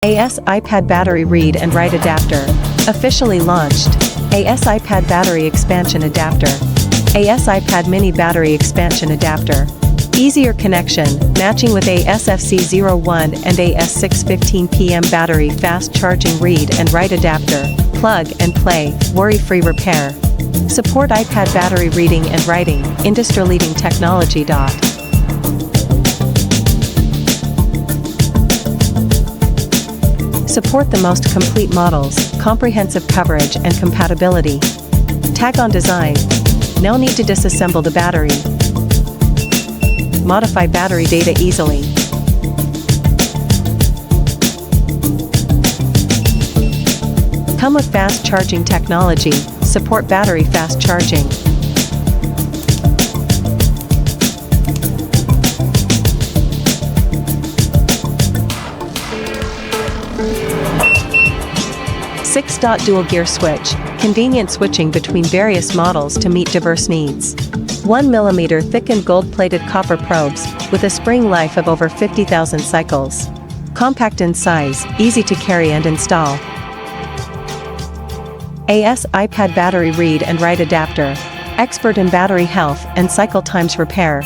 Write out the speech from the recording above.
AS iPad Battery Read and Write Adapter. Officially launched. AS iPad Battery Expansion Adapter. AS iPad Mini Battery Expansion Adapter. Easier connection, matching with ASFC01 and AS615 PM Battery Fast Charging Read and Write Adapter. Plug and play, worry-free repair. Support iPad battery reading and writing, industry-leading technology. Support the most complete models, comprehensive coverage and compatibility. Tag-on design. No need to disassemble the battery. Modify battery data easily. Come with fast charging technology, support battery fast charging. Six-dot dual gear switch, convenient switching between various models to meet diverse needs. 1 mm thickened gold-plated copper probes, with a spring life of over 50,000 cycles. Compact in size, easy to carry and install. AS iPad Battery Read and Write Adapter. Expert in battery health and cycle times repair.